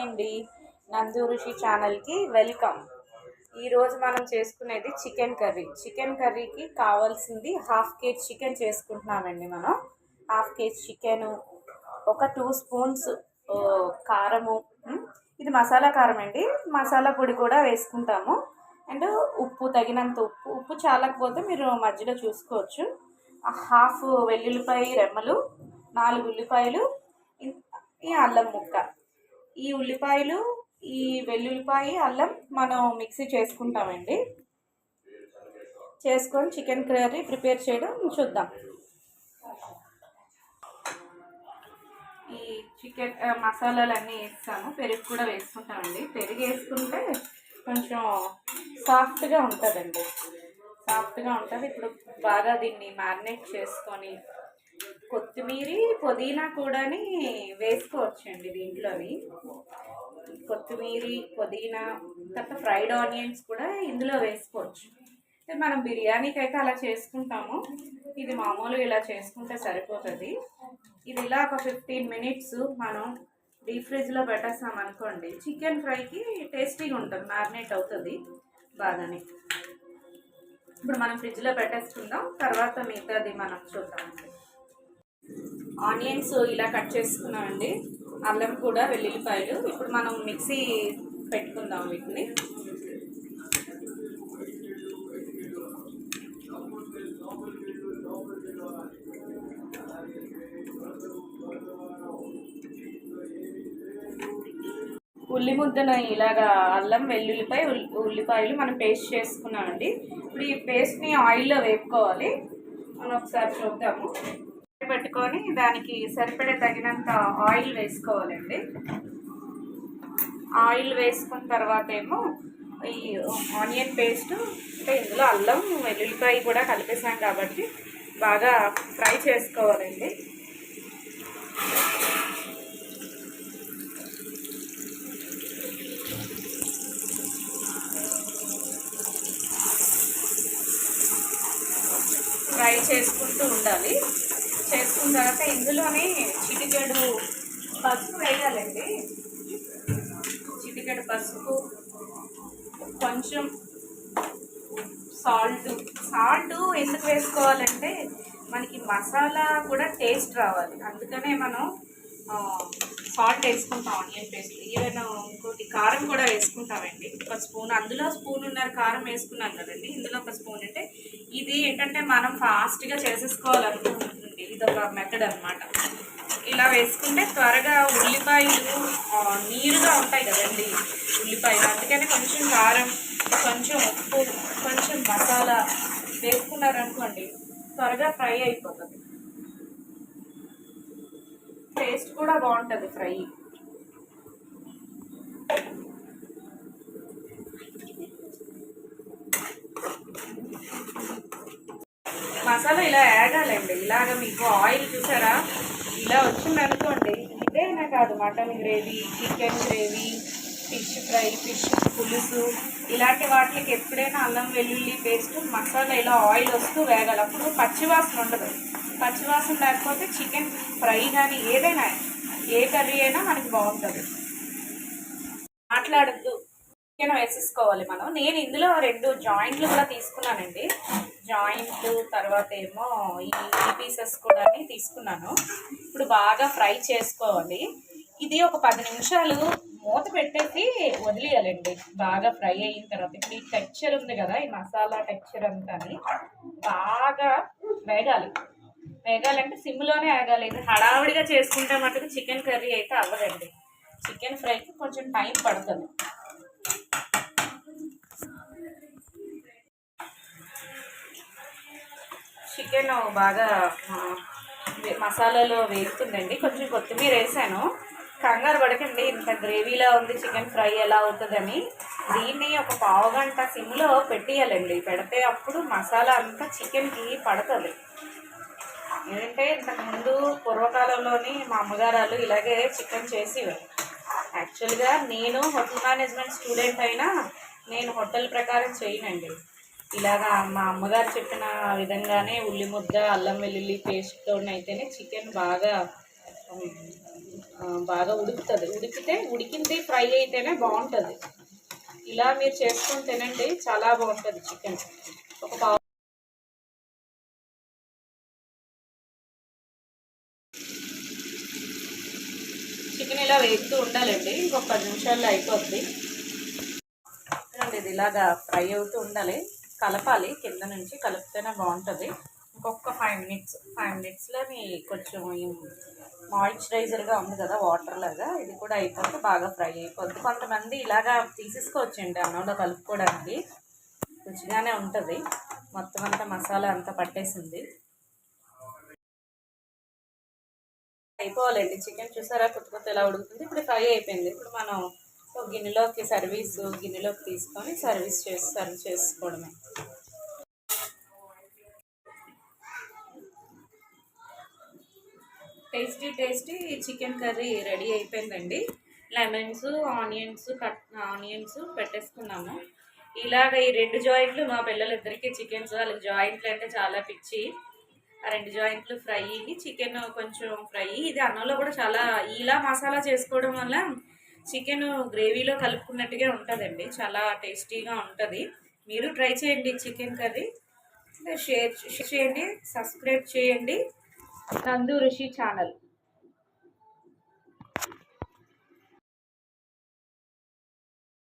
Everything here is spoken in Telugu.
అండి నందు రుషి ఛానల్కి వెల్కమ్. ఈరోజు మనం చేసుకునేది చికెన్ కర్రీకి కావాల్సింది హాఫ్ కేజీ చికెన్ చేసుకుంటున్నామండి. మనం హాఫ్ కేజీ చికెను, ఒక 2 స్పూన్స్ కారము, ఇది మసాలా కారం అండి, మసాలా పొడి కూడా వేసుకుంటాము. అండ్ ఉప్పు, తగినంత ఉప్పు చాలకపోతే మీరు మధ్యలో చూసుకోవచ్చు. హాఫ్ వెల్లుల్లిపాయ రెమ్మలు, 4 ఉల్లిపాయలు, ఈ అల్లం ముక్క. ఈ ఉల్లిపాయలు, ఈ వెల్లుల్లిపాయ, అల్లం మనం మిక్సీ చేసుకుంటామండి. చేసుకొని చికెన్ కర్రీ ప్రిపేర్ చేయడం చూద్దాం. ఈ చికెన్ మసాలాలన్నీ వేస్తాము, పెరుగు కూడా వేసుకుంటామండి. పెరుగు వేసుకుంటే కొంచెం సాఫ్ట్గా ఉంటుందండి, సాఫ్ట్గా ఉంటుంది. ఇప్పుడు బాగా దీన్ని మ్యారినేట్ చేసుకొని కొత్తిమీర, పుదీనా కూడా వేసుకోవచ్చండి దీంట్లోని. కొత్తిమీర, పుదీనా, తర్వాత ఫ్రైడ్ ఆనియన్స్ కూడా ఇందులో వేసుకోవచ్చు. మనం బిర్యానీకి అయితే అలా చేసుకుంటాము, ఇది మామూలుగా ఇలా చేసుకుంటే సరిపోతుంది. ఇది ఇలా ఒక 15 మినిట్స్ మనం డీప్ ఫ్రిడ్జ్లో పెట్టేస్తాం అనుకోండి, చికెన్ ఫ్రైకి టేస్టీగా ఉంటుంది, మ్యారినేట్ అవుతుంది బాగానే. ఇప్పుడు మనం ఫ్రిడ్జ్లో పెట్టేసుకుందాం, తర్వాత మిగతాది మనం చూద్దామండి. ఆనియన్స్ ఇలా కట్ చేసుకున్నామండి, అల్లం కూడా, వెల్లుల్లిపాయలు. ఇప్పుడు మనం మిక్సీ పెట్టుకుందాం వీటిని. ఉల్లి ముద్దను ఇలాగా అల్లం, వెల్లుల్లిపాయ, ఉల్లిపాయలు మనం పేస్ట్ చేసుకున్నామండి. ఇప్పుడు ఈ పేస్ట్ని ఆయిల్లో వేపుకోవాలి. మనం ఒకసారి చూద్దాము. పెట్టుకొని దానికి సరిపడే తగినంత ఆయిల్ వేసుకోవాలండి. ఆయిల్ వేసుకున్న తర్వాత ఏమో ఈ ఆనియన్ పేస్ట్, అంటే ఇందులో అల్లం, వెల్లుల్లిపాయ కూడా కలిపేసాం కాబట్టి బాగా ఫ్రై చేసుకోవాలండి. ఫ్రై చేసుకుంటూ ఉండాలి. చేసుకున్న తర్వాత ఇందులోనే చిటికెడు పసుపు వేయాలండి. చిటికెడు పసుపు, కొంచెం సాల్ట్ ఎందుకు వేసుకోవాలంటే మనకి మసాలా కూడా టేస్ట్ రావాలి, అందుకనే మనం సాల్ట్ వేసుకుంటాం. ఆనియన్ పేస్ట్, ఈవెన్ ఇంకోటి కారం కూడా వేసుకుంటామండి, ఒక స్పూన్. అందులో స్పూనున్నర కారం వేసుకున్నాం కదండి, ఇందులో ఒక స్పూన్. అంటే ఇది ఏంటంటే మనం ఫాస్ట్గా చేసేసుకోవాలనుకుంటుంది, ఇది ఒక మెథడ్ అనమాట. ఇలా వేసుకుంటే త్వరగా ఉల్లిపాయలు నీరుగా ఉంటాయి కదండి ఉల్లిపాయలు, అందుకని కొంచెం కారం, కొంచెం ఉప్పు, కొంచెం మసాలా వేసుకున్నారనుకోండి త్వరగా ఫ్రై అయిపోతుంది, టేస్ట్ కూడా బాగుంటుంది ఫ్రై. మసాలా ఇలా వేగాలండి. ఇలాగ మీకు ఆయిల్ చూసారా, ఇలా వచ్చిందనుకోండి, ఇదేనా కాదు, mutton gravy, chicken gravy, fish fry, fish పులుసు, ఇలాంటి వాటికి ఎప్పుడైనా అల్లం వెల్లుల్లి పేస్ట్, మసాలా ఇలా ఆయిల్ వస్తూ వేగాలి. అప్పుడు పచ్చివాసన ఉండదు. పచ్చివాసన లేకపోతే చికెన్ ఫ్రై కానీ ఏదైనా, ఏ కర్రీ అయినా మనకి బాగుంటుంది. మాట్లాడద్దు, చికెన్ వేసేసుకోవాలి మనం. నేను ఇందులో 2 జాయింట్లు కూడా తీసుకున్నానండి, జాయింట్లు, తర్వాత ఏమో ఈ పీసెస్ కూడా తీసుకున్నాను. ఇప్పుడు బాగా ఫ్రై చేసుకోవాలి. ఇది ఒక 10 నిమిషాలు మూత పెట్టేసి వదిలేయాలండి, బాగా ఫ్రై అయిన తర్వాత. ఇప్పుడు ఈ టెక్స్చర్ ఉంది కదా, ఈ మసాలా టెక్స్చర్ అంతా బాగా వేగాలంటే సిమ్లోనే వేగాలి. ఇది హడావుడిగా చేసుకుంటే మటుకు చికెన్ కర్రీ అయితే అవ్వదండి, చికెన్ ఫ్రైకి కొంచెం టైం పడుతుంది. చికెన్ బాగా మసాలాలో వేగుతుందండి, కొంచెం కొత్తిమీర వేసాను. కంగారు పడకండి, ఇంత గ్రేవీలా ఉంది చికెన్ ఫ్రై ఎలా అవుతుందని. దీన్ని ఒక పావు గంట సిమ్లో పెట్టేయాలండి, పెడితే అప్పుడు మసాలా అంతా చికెన్కి పడుతుంది. ఏంటంటే ఇంతకుముందు పూర్వకాలంలోని మా అమ్మగారు ఇలాగే చికెన్ చేసేవారు. యాక్చువల్గా నేను హోటల్ మేనేజ్మెంట్ స్టూడెంట్ అయినా నేను హోటల్ ప్రకారం చేయనండి. ఇలాగా మా అమ్మగారు చెప్పిన విధంగానే ఉల్లి ముద్ద, అల్లం వెల్లుల్లి పేస్ట్తో అయితేనే చికెన్ బాగా బాగా ఉడుకుతుంది. ఉడికింది ఫ్రై అయితేనే బాగుంటుంది. ఇలా మీరు చేసుకొని తినండి, చాలా బాగుంటుంది చికెన్. ఒక పావు చికెన్ ఇలా వేగుతూ ఉండాలండి. ఇంకొక 10 నిమిషాల్లో అయిపోద్ది. ఇది ఇలాగా ఫ్రై అవుతూ ఉండాలి, కలపాలి, కింద నుంచి కలిపితేనే బాగుంటుంది. ఇంకొక 5 మినిట్స్లో కొంచెం మాయిశ్చరైజర్గా ఉంది కదా, వాటర్ లాగా, ఇది కూడా అయిపోతే బాగా ఫ్రై అయిపోద్ది. కొంతమంది ఇలాగా తీసేసుకోవచ్చండి అన్నంలో కలుపుకోవడానికి, రుచిగానే ఉంటుంది. మొత్తం అంతా మసాలా అంతా పట్టేసింది. అయిపోవాలండి. చికెన్ చూసారా కొత్త ఎలా ఉడుకుతుంది. ఇప్పుడు ఫ్రై అయిపోయింది. ఇప్పుడు మనం గిన్నెలోకి తీసుకొని సర్వ్ చేసుకోవడమే. టేస్టీ చికెన్ కర్రీ రెడీ అయిపోయిందండి. లెమన్స్, ఆనియన్స్ పెట్టేసుకున్నాము. ఇలాగ ఈ 2 జాయింట్లు మా పిల్లలిద్దరికీ చికెన్స్, వాళ్ళకి జాయింట్లు అంటే చాలా పిచ్చి. ఆ 2 జాయింట్లు ఫ్రై, చికెన్ కొంచెం ఫ్రై. ఇది అన్నంలో కూడా చాలా ఇలా మసాలా చేసుకోవడం వల్ల చికెన్ గ్రేవీలో కలుపుకున్నట్టుగా ఉంటుందండి, చాలా టేస్టీగా ఉంటుంది. మీరు ట్రై చేయండి చికెన్ కర్రీ. షేర్ చేయండి, సబ్స్క్రైబ్ చేయండి నందు రుషి ఛానల్.